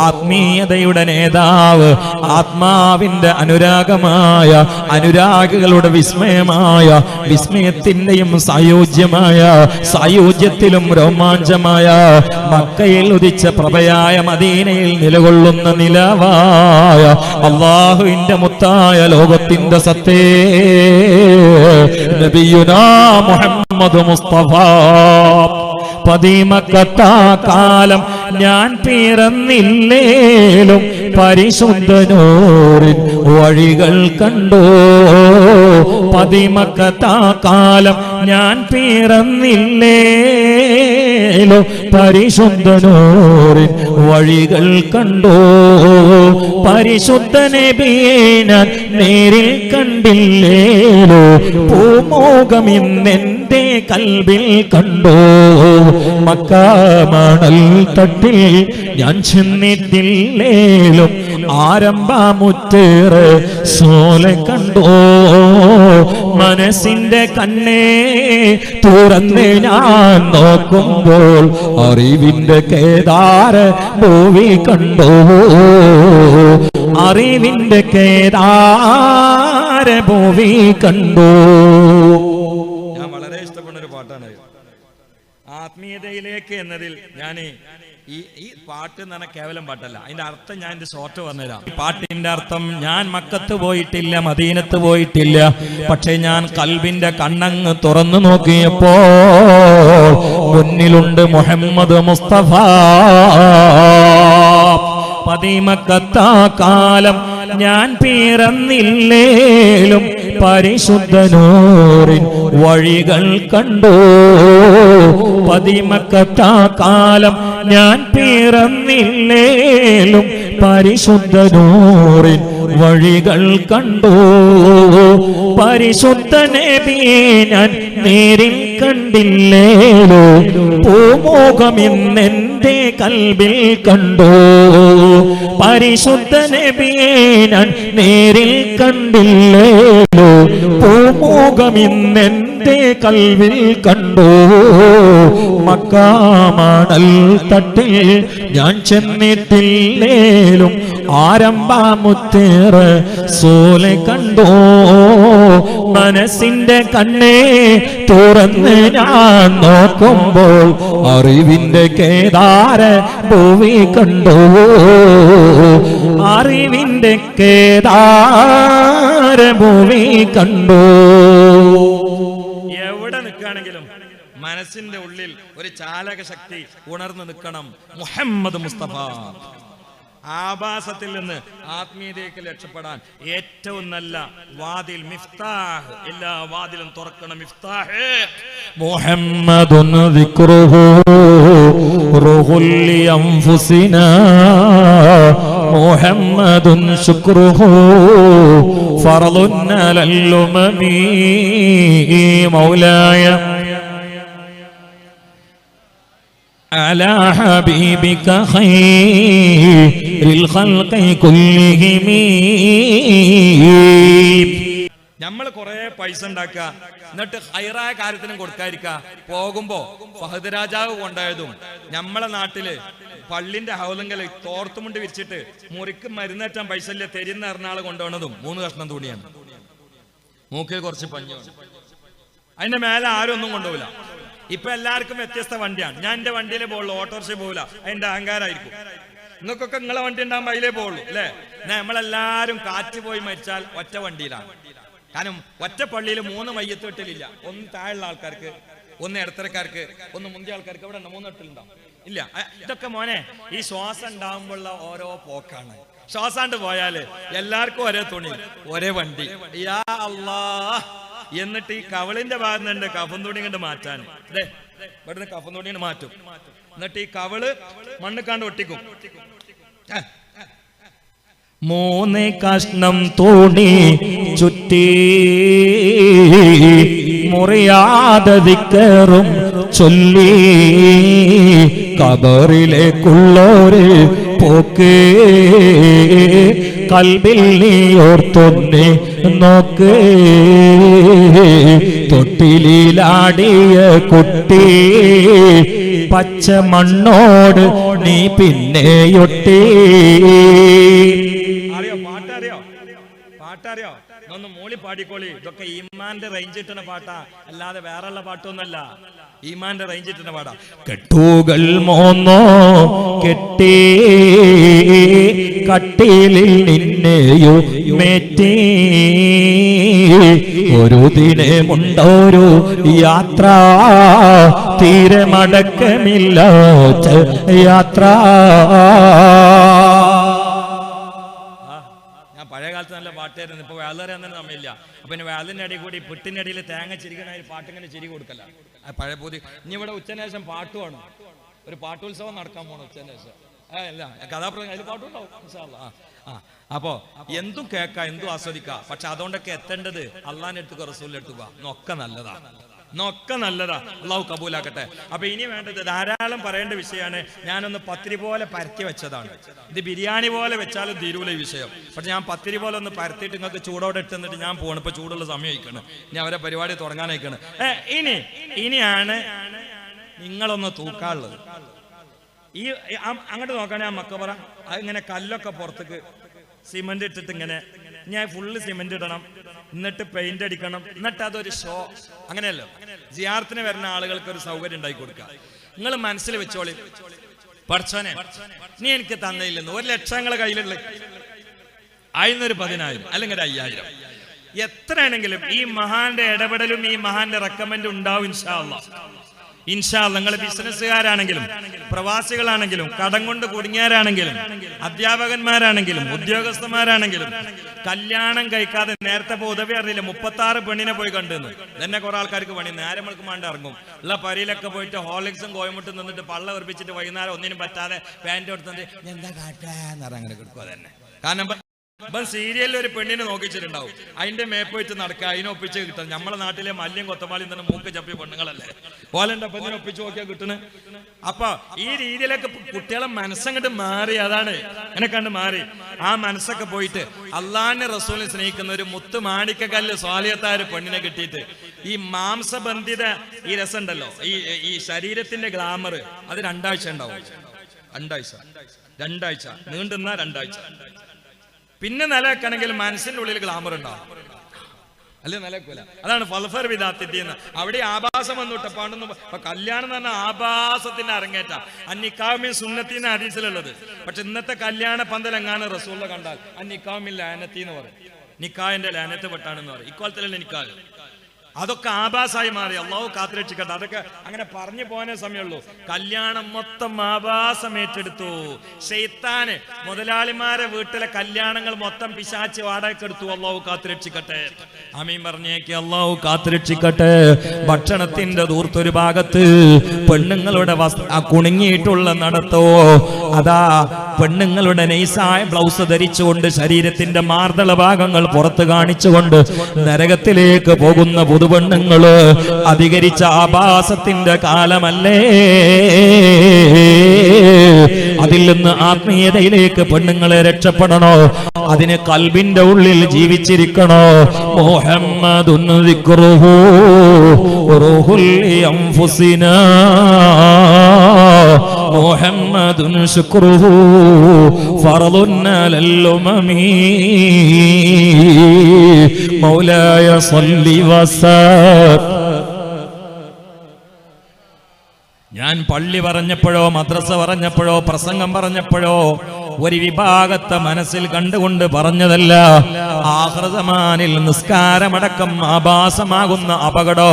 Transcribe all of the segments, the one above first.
ആത്മീയതയുടെ നേതാവ്, ആത്മാവിന്റെ അനുരാഗമായ, അനുരാഗികളുടെ വിസ്മയമായ, വിസ്മയത്തിന്റെയും സായുജ്യമായ, സായുജ്യത്തിലും രോമാഞ്ചമായ, മക്കയിൽ ഉദിച്ച പ്രഭയായ, മദീനയിൽ നിലകൊള്ളുന്ന നിലവായ, അല്ലാഹുവിന്റെ മുത്തായ, ലോകത്തിന്റെ സത്തേ നബിയുനാ മുഹമ്മദ് മുസ്തഫ. പതിമക്കത്താകാലം ഞാൻ പിറന്നില്ലേലും പരിശുദ്ധനൂറിൻ വഴികൾ കണ്ടോ. പതിമക്കത്താകാലം ഞാൻ പിറന്നില്ലേലും പരിശുദ്ധനൂറിൻ വഴികൾ കണ്ടോ. പരിശുദ്ധ നബിയെ ഞാൻ നേരിൽ കണ്ടില്ലേലോ, പൂമോകം ഇന്നെന്റെ കൽബിൽ കണ്ടോ. മക്കാമണൽ തട്ടിൽ ഞാൻ ചെന്നിട്ടില്ലേലും ആരംഭമുറ്റേറെ സോലെ കണ്ടോ. മനസ്സിന്റെ കണ്ണേ തുറന്ന് ഞാൻ നോക്കുമ്പോൾ അറിവിന്റെ കേദാര ഭൂവി കണ്ടോ. അറിവിന്റെ കേദാര ഭൂവി കണ്ടോ. ഞാൻ വളരെ ഇഷ്ടപ്പെടുന്ന ഒരു പാട്ടാണ് ആത്മീയതയിലേക്ക് എന്നതിൽ. ഞാൻ ഈ പാട്ട് എന്ന് പറഞ്ഞാൽ കേവലം പാട്ടല്ല, അതിന്റെ അർത്ഥം ഞാൻ എന്റെ ഷോർട്ട് പറഞ്ഞുതരാം. പാട്ടിന്റെ അർത്ഥം, ഞാൻ മക്കത്ത് പോയിട്ടില്ല, മദീനത്ത് പോയിട്ടില്ല, പക്ഷെ ഞാൻ കൽബിന്റെ കണ്ണങ്ങ് തുറന്നു നോക്കിയപ്പോ മുന്നിലുണ്ട് മുഹമ്മദ് മുസ്തഫ. പതിമക്കത്താകാലം ഞാൻ പിറന്നില്ലേലും പരിശുദ്ധനൂറിൻ വഴികൾ കണ്ടോ. പതിമക്കത്താകാലം ഞാൻ പിറന്നില്ലേലും പരിശുദ്ധനൂറിൻ വഴികൾ കണ്ടോ. പരിശുദ്ധ നബിയെ ഞാൻ നേരിൽ കണ്ടില്ലേലോ, പൂമോകം ഇന്നെന്റെ കൽബിൽ കണ്ടോ. പരിശുദ്ധ നബിയെ ഞാൻ നേരിൽ കണ്ടില്ലേലോ, പൂമോകം ഇന്നെന്റെ കൽബിൽ കണ്ടോ. മക്കാമണൽ തട്ടിൽ ഞാൻ ചെന്നിട്ടില്ലേലും ആരംഭമുറ്റേറെ സോലെ കണ്ടോ. മനസ്സിന്റെ കണ്ണേ തുറന്ന് ഞാൻ നോക്കുമ്പോൾ അറിവിന്റെ കേദാര ഭൂവി കണ്ടോ. അറിവിന്റെ കേദാര ഭൂവി കണ്ടോ. എവിടെ നിൽക്കുകയാണെങ്കിലും മനസ്സിന്റെ ഉള്ളിൽ ഒരു ചാലക ശക്തി ഉണർന്നു നിൽക്കണം. മുഹമ്മദ് മുസ്തഫ. ആഭാസത്തിൽ നിന്ന് ആത്മീയതയ്ക്ക് രക്ഷപ്പെടാൻ ഏറ്റവും നല്ല വാതിൽ മിഫ്താഹ്. എല്ലാ വാതിലും തുറക്കണം മിഫ്താഹ്. മുഹമ്മദുൻ ദിക്റുഹു റൂഹുൽ അൻഫുസിനാ, മുഹമ്മദുൻ ശുക്റുഹു ഫർളുൻ അലൽ ഉമമി. മൗലായ على حبيبك خير الخلق كلهم. നമ്മൾ കുറെ പൈസ ഉണ്ടാക്കുക, എന്നിട്ട് ഹൈറായ കാര്യത്തിനും കൊടുക്കാതിരിക്കുക. പോകുമ്പോ ഫഹദ് രാജാവ് കൊണ്ടായതും നമ്മളെ നാട്ടില് പള്ളിന്റെ ഹൗലങ്കൽ തോർത്തുമുണ്ട് വിരിച്ചിട്ട് മുറിക്ക് മരുന്നേറ്റാൻ പൈസ ഇല്ല തെരുന്ന എറണാള് കൊണ്ടുപോകുന്നതും 3 കഷ്ണം തുണിയാണ്. മൂക്കിൽ കുറച്ച് പഞ്ഞു, അതിന്റെ മേലെ ആരും ഒന്നും കൊണ്ടുപോകില്ല. ഇപ്പൊ എല്ലാവർക്കും വ്യത്യസ്ത വണ്ടിയാണ്. ഞാൻ എന്റെ വണ്ടിയിലേ പോകുള്ളൂ, ഓട്ടോറിക്ഷ പോകില്ല. അതിന്റെ അഹങ്കാരമായിരിക്കും. നിങ്ങൾക്കൊക്കെ നിങ്ങളെ വണ്ടി ഉണ്ടാകുമ്പോൾ അതിലേ പോകുള്ളൂ അല്ലേ. നമ്മളെല്ലാരും കാറ്റ് പോയി മരിച്ചാൽ ഒറ്റ വണ്ടിയിലാണ്. കാരണം ഒറ്റ പള്ളിയിൽ 3 മയ്യത്ത് വെട്ടലില്ല. ഒന്ന് താഴെയുള്ള ആൾക്കാർക്ക്, ഒന്ന് ഇടത്തരക്കാർക്ക്, ഒന്ന് മുന്തിയ ആൾക്കാർക്ക്. ഇവിടെ 3 വെട്ടലുണ്ടാവും ഇല്ല. ഇതൊക്കെ മോനെ ഈ ശ്വാസം ഉണ്ടാകുമ്പോഴുള്ള ഓരോ പോക്കാണ്. ശ്വാസാണ്ട് പോയാല് എല്ലാവർക്കും ഒരേ തുണി, ഒരേ വണ്ടി. യാ അല്ലാഹ്. എന്നിട്ട് ഈ കവളിന്റെ ഭാഗത്ത് നിന്ന് കഫൻ തുണി കണ്ട് മാറ്റാൻ ഇവിടുന്ന് കഫൻ തുണി മാറ്റും. എന്നിട്ട് ഈ കവള് മണ്ണിക്കാണ്ട് ഒട്ടിക്കും. 3 കഷ്ണം തുണി ചുറ്റി മുറിയാതെ ദിക്റും ചൊല്ലി കബറിലേക്കുള്ളൊരു പോക്ക് കൽബിൽ നീ ഓർത്തൊന്നെ നോക്ക് തൊട്ടിലാടിയ കുട്ടി പച്ച മണ്ണോട് നീ പിന്നെയൊട്ടി. അറിയോ പാട്ടറിയോ? പാട്ടറിയോ? ഒന്ന് മൂളി പാടിക്കോളി. ഇതൊക്കെ ഈമാന്റെ റേഞ്ച് ഇട്ടുന്ന പാട്ടാ, അല്ലാതെ വേറെയുള്ള പാട്ടൊന്നല്ല. ഈമാന്റെ റേഞ്ച് ഇട്ടുന്ന പാടാ. കെട്ടുകൾ മോന്നോ കെട്ടി കട്ടിലിൽ നിന്നെയോ മേറ്റി ഒരു ദിനമുണ്ടൊരു യാത്ര തീരെ മടക്കമില്ലാത്ത യാത്ര. പഴയ കാലത്ത് നല്ല പാട്ടായിരുന്നു. ഇപ്പൊ വേളറിയാൻ തന്നെ നമ്മയില്ല. അപ്പൊ പിന്നെ വേളിന്റെ അടി കൂടി പിട്ടിന്റെ അടിയിൽ തേങ്ങ ചിരിക്കണ പാട്ടിങ്ങനെ ചിരി കൊടുക്കല്ല. പഴയ പൂതി. ഇനി ഇവിടെ ഉച്ചനേശം പാട്ടുമാണ്. ഒരു പാട്ടുത്സവം നടക്കാൻ പോണം ഉച്ചനേശം. അല്ല കഥാപ്രസംഗം അതിൽ പാട്ടുണ്ടാവും. അപ്പോ എന്തും കേൾക്കാം, എന്തും ആസ്വദിക്കാം. പക്ഷെ അതുകൊണ്ടൊക്കെ എത്തേണ്ടത് അള്ളാന്റെ അടുത്ത് റസൂലിന്റെ അടുത്ത് പോവാ. നൊക്കെ നല്ലതാ, നൊക്കെ നല്ലതാ. അള്ളാഹു കബൂലാക്കട്ടെ. അപ്പൊ ഇനി വേണ്ടത് ധാരാളം പറയേണ്ട വിഷയമാണ്. ഞാനൊന്ന് പത്തിരി പോലെ പരത്തി വെച്ചതാണ്. ഇത് ബിരിയാണി പോലെ വെച്ചാലും തീരൂല ഈ വിഷയം. പക്ഷെ ഞാൻ പത്തിരി പോലെ ഒന്ന് പരത്തിയിട്ട് നിങ്ങൾക്ക് ചൂടോടെ ഇട്ടുന്നിട്ട് ഞാൻ പോകണം. ഇപ്പൊ ചൂടുള്ള സമയം അയക്കണം. ഇനി അവരെ പരിപാടി തുടങ്ങാനയക്കണം. ഇനിയാണ് നിങ്ങളൊന്ന് തൂക്കാനുള്ളത്. ഈ അങ്ങോട്ട് നോക്കാനേ ആ മക്കബറ അതിങ്ങനെ കല്ലൊക്കെ പുറത്തേക്ക് സിമെന്റ് ഇട്ടിട്ട് ഇങ്ങനെ ഞാൻ ഫുള്ള് സിമെന്റ് ഇടണം, എന്നിട്ട് പെയിന്റ് അടിക്കണം, എന്നിട്ട് അതൊരു ഷോ. അങ്ങനെയല്ലോ സിയാറത്തിന് വരുന്ന ആളുകൾക്ക് ഒരു സൗകര്യം ഉണ്ടാക്കി കൊടുക്കുക. നിങ്ങൾ മനസ്സിൽ വെച്ചോളി, പടച്ചോനെ നീ എനിക്ക് തന്നയില്ലെന്ന് 1 ലക്ഷം കയ്യിലുള്ള ആയിരുന്നൊരു 10,000 അല്ലെങ്കിൽ 5,000 എത്രയാണെങ്കിലും ഈ മഹാന്റെ ഇടപെടലും ഈ മഹാന്റെ റെക്കമെൻഡും ഉണ്ടാവും ഇൻഷാ അല്ലാഹ്. ഇൻഷാ അല്ലാഹ് നിങ്ങൾ ബിസിനസ്സുകാരാണെങ്കിലും പ്രവാസികളാണെങ്കിലും കടം കൊണ്ട് കുടുങ്ങിയവരാണെങ്കിലും അധ്യാപകന്മാരാണെങ്കിലും ഉദ്യോഗസ്ഥന്മാരാണെങ്കിലും കല്യാണം കഴിക്കാതെ നേരത്തെ ഉദവി അറിയില്ല 36 പെണ്ണിനെ പോയി കണ്ടെന്ന് തന്നെ കുറെ ആൾക്കാർക്ക് പണി നേരം വെളുക്കുമാണ്ട് ഇറങ്ങും. ഉള്ള പരിയിലൊക്കെ പോയിട്ട് ഹോർലിക്സും കോയമുട്ടും നിന്നിട്ട് പള്ള ഉറപ്പിച്ചിട്ട് വൈകുന്നേരം ഒന്നിനും പറ്റാതെ പാൻറ് കൊടുത്തിട്ട് എന്താ കാട്ടാന്ന് അങ്ങനെ കിടക്കുക തന്നെ. കാരണം ഇപ്പം സീരിയലിൽ ഒരു പെണ്ണിനെ നോക്കിച്ചിട്ടുണ്ടാവും, അതിന്റെ മേപ്പോയിട്ട് നടക്കുക, അതിനൊപ്പിച്ച് കിട്ടും. നമ്മളെ നാട്ടിലെ മല്യം കൊത്തമാലിയും തന്നെ മൂക്ക് ചപ്പിയ പെണ്ണുങ്ങളല്ലേ ഓലന്റെ അപ്പം ഒപ്പിച്ച് നോക്കിയാൽ കിട്ടണേ. അപ്പൊ ഈ രീതിയിലൊക്കെ കുട്ടികളെ മനസ്സങ്ങോട്ട് മാറി, അതാണ് അങ്ങനെ കണ്ട് മാറി. ആ മനസ്സൊക്കെ പോയിട്ട് അള്ളാന്റെ റസൂലിനെ സ്നേഹിക്കുന്ന ഒരു മുത്ത് മാണിക്കക്കല്ല് സ്വാലിയത്തായ ഒരു പെണ്ണിനെ കിട്ടിയിട്ട് ഈ മാംസബന്ധിത ഈ രസം ഉണ്ടല്ലോ, ഈ ശരീരത്തിന്റെ ഗ്ലാമർ അത് 2 ആഴ്ച ഉണ്ടാവും. 2 ആഴ്ച നീണ്ടുന്ന 2 ആഴ്ച. പിന്നെ നിലക്കാണെങ്കിൽ മനസ്സിന്റെ ഉള്ളിൽ ഗ്ലാമർ ഉണ്ടാവും, അല്ലെ നിലക്കൂല. അതാണ് ഫൽഫർ വിദാത്തിന്റെ. അവിടെ ആഭാസം വന്നിട്ടപ്പാണെന്ന്. കല്യാണം എന്ന് പറഞ്ഞാൽ ആഭാസത്തിന്റെ അരങ്ങേറ്റ. അന്നിക്കാമിൻ സുന്നത്തിന് ഹദീസിലുള്ളത്. പക്ഷെ ഇന്നത്തെ കല്യാണ പന്തലെങ്ങാനും റസൂല കണ്ടാൽ അന്നിക്കാമിൻ ലാനത്തി എന്ന് പറയും. നിക്കാഹിന്റെ ലാനത്ത് പെട്ടാണെന്ന് പറയും. ഇക്കോലത്തിലല്ലേ നിക്കാഹ്. അതൊക്കെ ആഭാസമായി മാറി. അള്ളാഹു കാത്തുരക്ഷിക്കട്ടെ. അതൊക്കെ അങ്ങനെ പറഞ്ഞു പോകാനേ സമയമുള്ളൂ. കല്യാണം മൊത്തം ആഭാസം ഏറ്റെടുത്തു. ശൈത്താന് മുതലാളിമാരെ വീട്ടിലെ കല്യാണങ്ങൾ മൊത്തം പിശാച്ച് വാടകയ്ക്കെടുത്തു. അള്ളാഹു കാത്തുരക്ഷിക്കട്ടെ. ആമീൻ പറഞ്ഞേക്ക്. അള്ളാഹു കാത്തുരക്ഷിക്കട്ടെ. ഭക്ഷണത്തിന്റെ ദൂർത്തൊരു ഭാഗത്ത് പെണ്ണുങ്ങളുടെ കുണുങ്ങിയിട്ടുള്ള നടത്തോ, അതാ പെണ്ണുങ്ങളുടെ നൈസായ ബ്ലൗസ് ധരിച്ചുകൊണ്ട് ശരീരത്തിന്റെ മാർദ്ദള ഭാഗങ്ങൾ പുറത്ത് കാണിച്ചുകൊണ്ട് നരകത്തിലേക്ക് പോകുന്ന പുതുപെണ്ണുങ്ങള് അധികരിച്ച ആഭാസത്തിന്റെ കാലമല്ലേ. അതിൽ നിന്ന് ആത്മീയതയിലേക്ക് പെണ്ണുങ്ങളെ രക്ഷപ്പെടണോ, അതിന് കൽബിന്റെ ഉള്ളിൽ ജീവിച്ചിരിക്കണോ. മുഹമ്മദുൻ ദിക്റുഹു റൂഹുൽ അൻഫുസിനാ മുഹമ്മദുൻ ശുക്റുഹു ഫർളുൻ അലൽ ഉമമി മൗലായ സ്വല്ലി വസല്ലം. ഞാൻ പള്ളി പറഞ്ഞപ്പോഴോ മദ്രസ പറഞ്ഞപ്പോഴോ പ്രസംഗം പറഞ്ഞപ്പോഴോ ഒരു വിഭാഗത്തെ മനസ്സിൽ കണ്ടുകൊണ്ട് പറഞ്ഞതല്ല. ആഖിറസമാനിൽ നിസ്കാരമടക്കം ആഭാസമാകുന്ന അപകടോ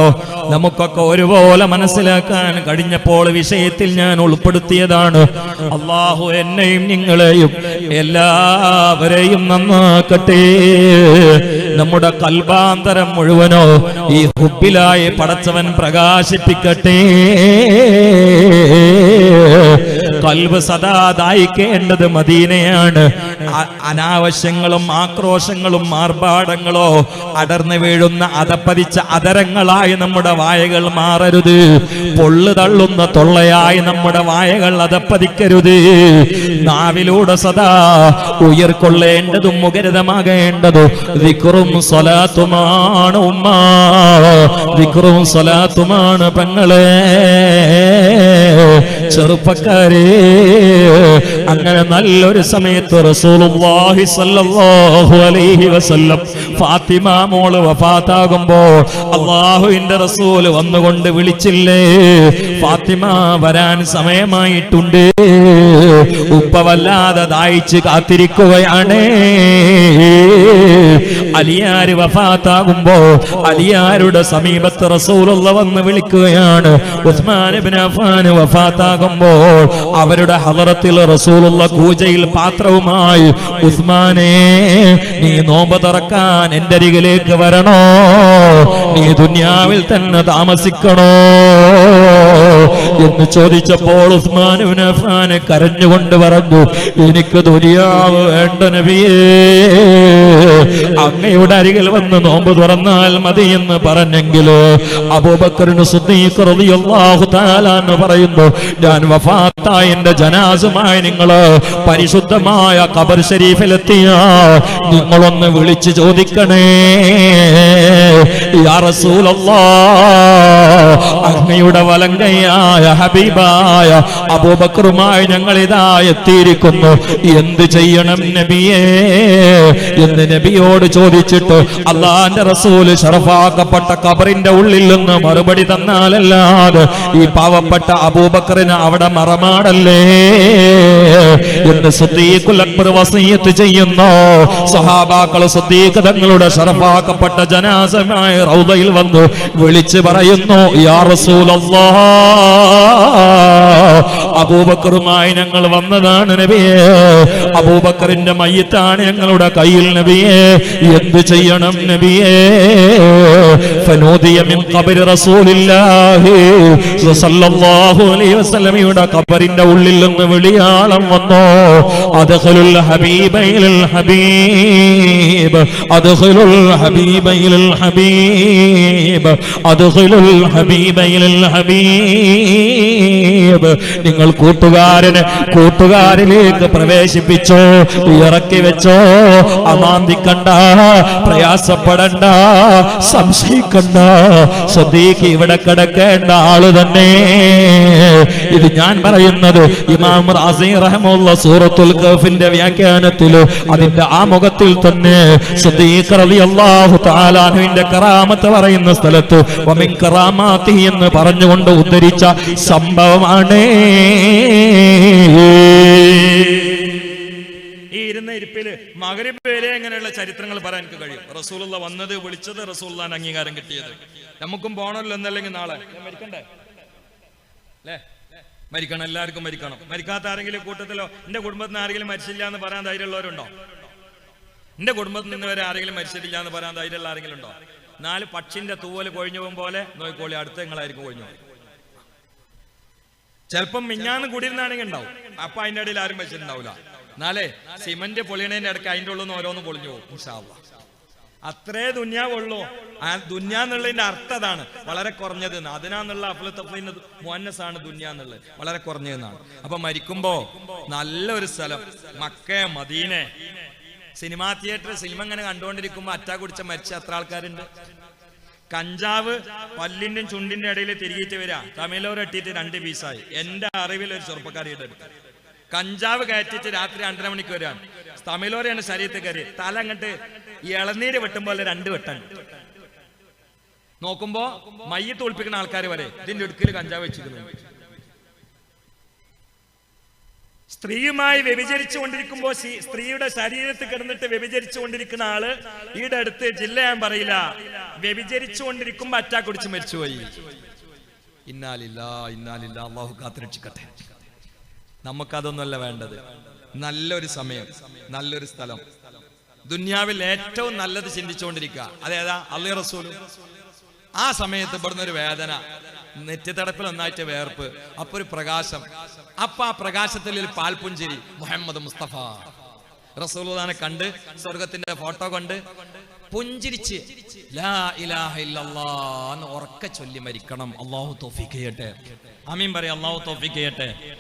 നമുക്കൊക്കെ ഒരുപോലെ മനസ്സിലാക്കാൻ കഴിഞ്ഞപ്പോൾ വിഷയത്തിൽ ഞാൻ ഉൾപ്പെടുത്തിയതാണ്. അല്ലാഹു എന്നെയും നിങ്ങളെയും എല്ലാവരെയും നന്നാക്കട്ടെ. നമ്മുടെ കൽബാന്തരം മുഴുവനോ ഈ ഹുബ്ബിലായി പടച്ചവൻ പ്രകാശിപ്പിക്കട്ടെ. ഖൽബ് സദാ ദായിക്കേണ്ടത് മദീനയാണ്. അനാവശ്യങ്ങളും ആക്രോശങ്ങളും ആർഭാടങ്ങളോ അടർന്നു വീഴുന്ന അതപ്പതിച്ച അതരങ്ങളായി നമ്മുടെ വായകൾ മാറരുത്. പൊള്ളു തള്ളുന്ന തൊള്ളയായി നമ്മുടെ വായകൾ അതപ്പതിക്കരുത്. നാവിലൂടെ സദാ ഉയർക്കൊള്ളേണ്ടതും മുഖരിതമാകേണ്ടതും ദിക്റും സ്വലാത്തുമാണ് ഉമ്മ, ദിക്റും സ്വലാത്തുമാണ് പെങ്ങളെ. ചെറുപ്പക്കാരെ, അങ്ങനെ നല്ലൊരു സമയത്ത് റസൂലുള്ളാഹി സ്വല്ലല്ലാഹു അലൈഹി വസല്ലം ഫാത്തിമ മോള് വഫാത്താകുമ്പോൾ അല്ലാഹുവിന്റെ റസൂൽ വന്നുകൊണ്ട് വിളിച്ചില്ലേ, ഫാത്തിമ വരാൻ സമയമായിട്ടുണ്ട്. ഉപ്പ വല്ലാതെ ദാഹിച്ച് കാത്തിരിക്കുകയാണ്. അലിയാര് വഫാത്താകുമ്പോ അലിയാരുടെ സമീപത്ത് റസൂലുള്ള വന്ന് വിളിക്കുകയാണ്. ഉസ്മാൻ ഇബ്നു അഫ്ഫാൻ വഫാത്താകുമ്പോൾ അവരുടെ ഹളറത്തിൽ റസൂലുള്ള കൂജയിൽ പാത്രവുമായി, ഉസ്മാനെ നീ നോമ്പ് തുറക്കാൻ എന്റെ അരികിലേക്ക് വരണോ, നീ ദുനിയാവിൽ തന്നെ താമസിക്കണോ എന്ന് ചോദിച്ചപ്പോൾ ഉസ്മാൻ ഇബ്നു അഫ്ഫാൻ കരഞ്ഞുകൊണ്ട് പറഞ്ഞു, എനിക്ക് ദുനിയാവ് വേണ്ട നബിയേ, അങ്ങയുടെ അരികിൽ വന്ന് നോമ്പ് തുറന്നാൽ മതി എന്ന് പറഞ്ഞെങ്കിലോ. അബൂബക്കറിന് സിദ്ദീഖ് റളിയല്ലാഹു തആല എന്ന് പറയുന്നു, ഞാൻ വഫാത്തായ എന്റെ ജനാസുമായി നിങ്ങൾ പരിശുദ്ധമായ ഖബർ ശരീഫിലെത്തിയ നിങ്ങളൊന്ന് വിളിച്ചു ചോദിക്കണേ, യാ റസൂലല്ലാഹ്, അങ്ങയുടെ വലങ്കയായ ഹബീബായ അബൂബക്കറുമായി ഞങ്ങൾ ഇതാ എത്തിയിരിക്കുന്നു, എന്ത് ചെയ്യണം നബിയേ എന്ന് നബിയോട് ചോദിച്ചിട്ട് അല്ലാഹുവിന്റെ റസൂൽ ശറഫാക്കപ്പെട്ട ഖബറിന്റെ ഉള്ളിൽ നിന്ന് മറുപടി തന്നാലല്ലാതെ ഈ പാവപ്പെട്ട അബൂബക്കറിന് അവിടെ മറമാടല്ലേ എന്ന് സിദ്ദീഖുൽ അക്ബർ വസിയത്ത് ചെയ്യുന്നു. സ്വഹാബാക്കൾ സിദ്ദീഖ് തങ്ങളുടെ ശറഫാക്കപ്പെട്ട ജനാസമായ റൗദയിൽ വന്നു വിളിച്ചു പറയുന്നു, യാ റസൂലല്ലാഹ്, അബൂബക്കറുമായി ഞങ്ങൾ വന്നതാണ് നബിയേ, അബൂബക്കറിന്റെ മയ്യിത്താണ് ഞങ്ങളുടെ കയ്യിൽ നബിയേ, എന്ത് ചെയ്യണം നബിയേ. ഫനൂദിയ മിൻ ഖബരി റസൂലില്ലാഹി സ്വല്ലല്ലാഹു അലൈഹി വസല്ലമയുടെ ഖബറിന്റെ ഉള്ളിൽ നിന്ന് വിളിയാളം വന്നു, അദ്ഖിലുൽ ഹബീബ ഇലൽ ഹബീബ്, അദ്ഖിലുൽ ഹബീബ ഇലൽ ഹബീബ്, അദ്ഖിലുൽ ഹബീബ ഇലൽ ഹബീബ്. നിങ്ങൾ കൂട്ടുകാരിലേക്ക് പ്രവേശിപ്പിച്ചോ, ഇറക്കി വെച്ചോ, അമാന്തിക്കണ്ട, പ്രയാസപ്പെടണ്ട, സംശയിക്കണ്ട, സ്വദീഖ് ഇവിടെ കിടക്കേണ്ട ആള് തന്നെ. ഇത് ഞാൻ പറയുന്നത് ഇമാം റാസി റഹ്മത്തുള്ളാഹി സൂറത്തുൽ കഹ്ഫിന്റെ വ്യാഖ്യാനത്തിൽ അതിന്റെ ആമുഖത്തിൽ തന്നെ സ്വദീഖ് റളിയല്ലാഹു തആല അൻഹുവിന്റെ കറാമത്ത് പറയുന്ന സ്ഥലത്ത് വമിൻ കറാമാതി എന്ന് പറഞ്ഞുകൊണ്ട് ഉദ്ധരിച്ച സംഭവമാണ്. ഈ ഇരുന്ന ഇരിപ്പില് മഗ്‌രിബ് വരെ എങ്ങനെയുള്ള ചരിത്രങ്ങൾ പറയാൻ എനിക്ക് കഴിയും. റസൂലുള്ള വന്നത്, വിളിച്ചത്, റസൂലുള്ളാഹിന്റെ അംഗീകാരം കിട്ടിയത്. നമുക്കും പോകണമല്ലോ, എന്നല്ലെങ്കിൽ നാളെ മരിക്കണ്ടേ അല്ലേ? മരിക്കണം, എല്ലാവർക്കും മരിക്കണം. മരിക്കാത്ത ആരെങ്കിലും കൂട്ടത്തിലോ എന്റെ കുടുംബത്തിന് ആരെങ്കിലും മരിച്ചില്ല എന്ന് പറയാൻ ധൈര്യമുള്ളവരുണ്ടോ? എന്റെ കുടുംബത്തിൽ നിന്ന് വരെ ആരെങ്കിലും മരിച്ചിട്ടില്ല എന്ന് പറയാൻ ധൈര്യമുള്ള ആരെങ്കിലും ഉണ്ടോ? 4 പക്ഷിന്റെ തൂവൽ കൊഴിഞ്ഞു പോകും പോലെ നോയിക്കോളി, അടുത്ത നിങ്ങളായിരിക്കും കൊഴിഞ്ഞു. ചിലപ്പം മിഞ്ഞാന്ന് കൂടിയിരുന്നാണെങ്കിൽ ഉണ്ടാവും, അപ്പൊ അതിന്റെ ഇടയിൽ ആരും മരിച്ചിട്ടുണ്ടാവില്ല. എന്നാലേ സിമന്റ് പൊളിയണേന്റെ ഇടയ്ക്ക് അതിന്റെ ഉള്ളിൽ നിന്ന് ഓരോന്ന് പൊളിഞ്ഞു പോകും ഇൻഷാ അല്ലാഹ്. അത്രേ ദുന്യാവുള്ളൂ. ആ ദുന്യാന്നുള്ളതിന്റെ അർത്ഥം അതാണ്, വളരെ കുറഞ്ഞത്. അതിനാന്നുള്ള അഫ്ലത്തഫ്ലിന്റെ മുഅന്നസാണ് ദുന്യാന്നുള്ളത്, വളരെ കുറഞ്ഞതെന്നാണ്. അപ്പൊ മരിക്കുമ്പോ നല്ലൊരു സ്ഥലം Mecca, Medina, cinema theatre, cinema ഇങ്ങനെ കണ്ടുകൊണ്ടിരിക്കുമ്പോ അറ്റാക്ക് കുടിച്ച മരിച്ച എത്ര ആൾക്കാരുണ്ട്. കഞ്ചാവ് പല്ലിന്റെയും ചുണ്ടിന്റെ ഇടയിൽ തിരികിട്ട് വരിക, തമിഴോർ എട്ടിയിട്ട് 2 പീസായി. എന്റെ അറിവിൽ ഒരു ചെറുപ്പക്കാരിയുടെ അടുത്ത് കഞ്ചാവ് കയറ്റിട്ട് രാത്രി 2:30 മണിക്ക് വരികയാണ്. തമിഴോരെയാണ് ശരീരത്തിൽ കയറി, തല അങ്ങോട്ട് ഇളനീര് വെട്ടുമ്പോൾ 2 വെട്ടാൻ നോക്കുമ്പോ മയ്യത്ത് ഒളിപ്പിക്കുന്ന ആൾക്കാർ വരെ ഇതിന്റെ ഇടുക്കിൽ കഞ്ചാവ് വെച്ചിരിക്കുന്നു. സ്ത്രീയുമായി വ്യഭിചരിച്ചു കൊണ്ടിരിക്കുമ്പോ സ്ത്രീയുടെ ശരീരത്തിൽ കിടന്നിട്ട് വ്യഭിചരിച്ചു കൊണ്ടിരിക്കുന്ന ആള് ഈടെ അടുത്ത് ജില്ല ഞാൻ പറയില്ല, വ്യഭിചരിച്ചു കൊണ്ടിരിക്കുമ്പോ അറ്റാക്ക് കുടിച്ച് മരിച്ചുപോയി. ഇന്നാലില്ലാഹി ഇന്നാലില്ലാഹി, അല്ലാഹു കാത്തുരക്ഷിക്കട്ടെ. നമുക്കതൊന്നുമല്ല വേണ്ടത്. നല്ലൊരു സമയം, നല്ലൊരു സ്ഥലം, ദുന്യാവിൽ ഏറ്റവും നല്ലത് ചിന്തിച്ചുകൊണ്ടിരിക്കുക. അതേതാ? അല്ലാഹു റസൂൽ. ആ സമയത്ത് ഇവിടുന്ന് ഒരു വേദന, നെറ്റിത്തടപ്പിൽ ഒന്നായിട്ട് വേർപ്പ്, അപ്പൊ ഒരു പ്രകാശം, അപ്പൊ ആ പ്രകാശത്തിൽ ഒരു പാൽപുഞ്ചിരി, മുഹമ്മദ് മുസ്തഫ റസൂലുള്ളാഹിനെ കണ്ട് സ്വർഗത്തിന്റെ ഫോട്ടോ കൊണ്ട് പുഞ്ചിരിച്ച് ലാ ഇലാഹ ഇല്ലല്ലാഹ് എന്ന് ഉറക്കെ ചൊല്ലി മരിക്കണം. അല്ലാഹു തൗഫീഖ് ചെയ്യട്ടെ. ആമീൻ പറയാം. അല്ലാഹു തൗഫീഖ് ചെയ്യട്ടെ.